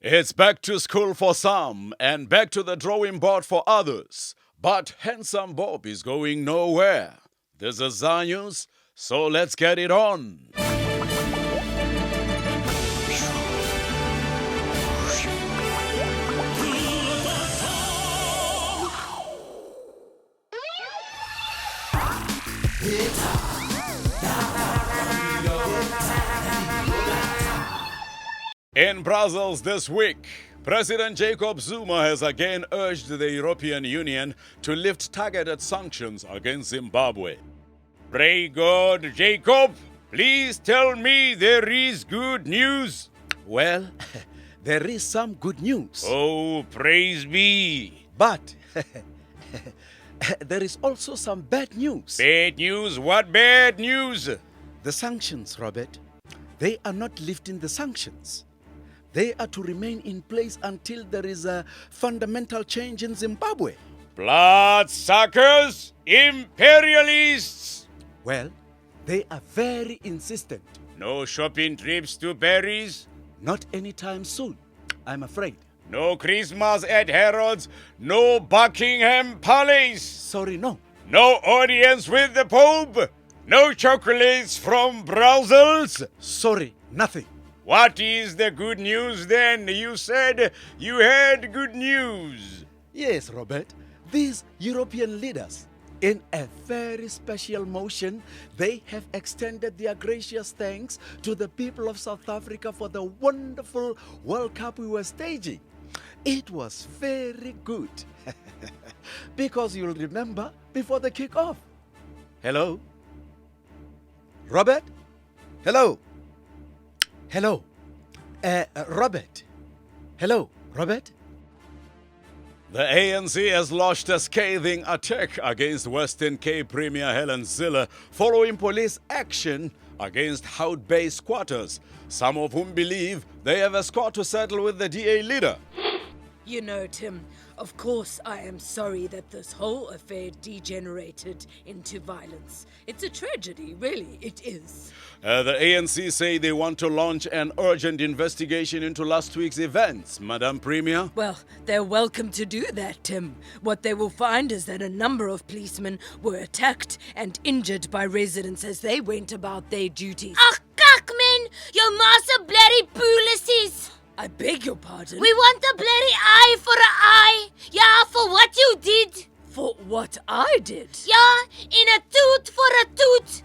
It's back to school for some and back to the drawing board for others. But Handsome Bob is going nowhere. This is Zanyus, so let's get it on. In Brussels this week, President Jacob Zuma has again urged the European Union to lift targeted sanctions against Zimbabwe. Pray God, Jacob, please tell me there is good news. Well, there is some good news. Oh, praise be. But there is also some bad news. Bad news? What bad news? The sanctions, Robert, they are not lifting the sanctions. They are to remain in place until there is a fundamental change in Zimbabwe. Bloodsuckers, imperialists. Well, they are very insistent. No shopping trips to Paris. Not anytime soon, I'm afraid. No Christmas at Harrods. No Buckingham Palace. Sorry, no. No audience with the Pope. No chocolates from Brussels. Sorry, nothing. What is the good news then? You said you had good news. Yes, Robert. These European leaders, in a very special motion, they have extended their gracious thanks to the people of South Africa for the wonderful World Cup we were staging. It was very good. Because you'll remember before the kick-off. Hello? Robert? Hello? Hello? Robert? Hello, Robert? The ANC has launched a scathing attack against Western Cape Premier Helen Zille following police action against Hout Bay squatters, some of whom believe they have a score to settle with the DA leader. You know, Tim, of course I am sorry that this whole affair degenerated into violence. It's a tragedy, really, it is. The ANC say they want to launch an urgent investigation into last week's events, Madam Premier. Well, they're welcome to do that, Tim. What they will find is that a number of policemen were attacked and injured by residents as they went about their duties. Ach, kak man, jou ma's 'n bloody policies. I beg your pardon? We want a bloody eye for an eye. Yeah, for what you did. For what I did? Yeah, in a tooth for a tooth.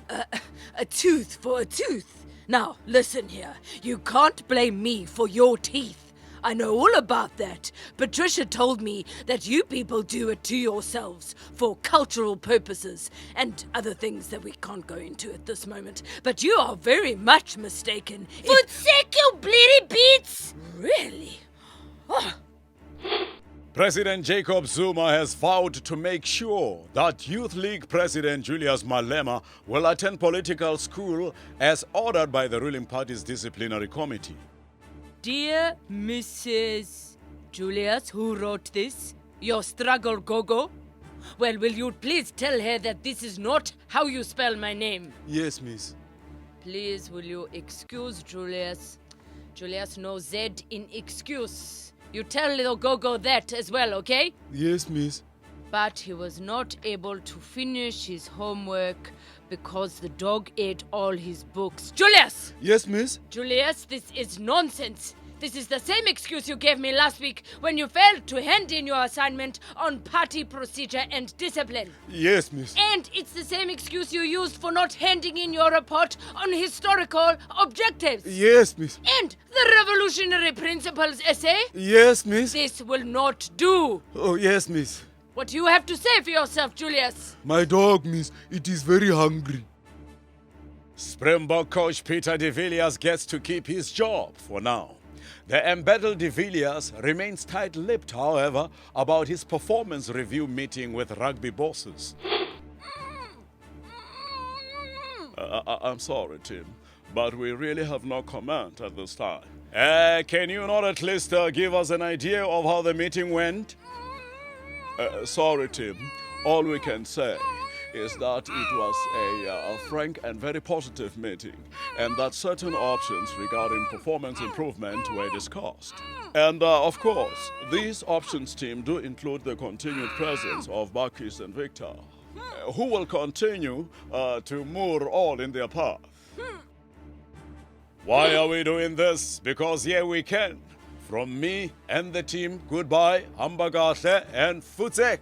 A tooth for a tooth. Now, listen here. You can't blame me for your teeth. I know all about that. Patricia told me that you people do it to yourselves for cultural purposes and other things that we can't go into at this moment. But you are very much mistaken. Foot sick, you bloody beats. Really? Oh. President Jacob Zuma has vowed to make sure that Youth League President Julius Malema will attend political school as ordered by the ruling party's disciplinary committee. Dear Mrs. Julius, who wrote this? Your struggle go-go? Well, will you please tell her that this is not how you spell my name? Yes, miss. Please, will you excuse Julius? Julius, no Z in excuse. You tell little go-go that as well, okay? Yes, miss. But he was not able to finish his homework because the dog ate all his books. Julius! Yes, miss. Julius, this is nonsense. This is the same excuse you gave me last week when you failed to hand in your assignment on party procedure and discipline. Yes, miss. And it's the same excuse you used for not handing in your report on historical objectives. Yes, miss. And the revolutionary principles essay. Yes, miss. This will not do. Oh, yes, miss. What do you have to say for yourself, Julius? My dog, miss, it is very hungry. Springbok coach Peter de Villiers gets to keep his job for now. The embattled de Villiers remains tight-lipped, however, about his performance review meeting with rugby bosses. I'm sorry, Tim, but we really have no comment at this time. Can you not at least give us an idea of how the meeting went? Sorry, Tim. All we can say is that it was a frank and very positive meeting, and that certain options regarding performance improvement were discussed. And of course, these options team do include the continued presence of Marcus and Victor, who will continue to moor all in their path. Why are we doing this? Because yeah, we can. From me and the team, goodbye, Ambagate and Futek.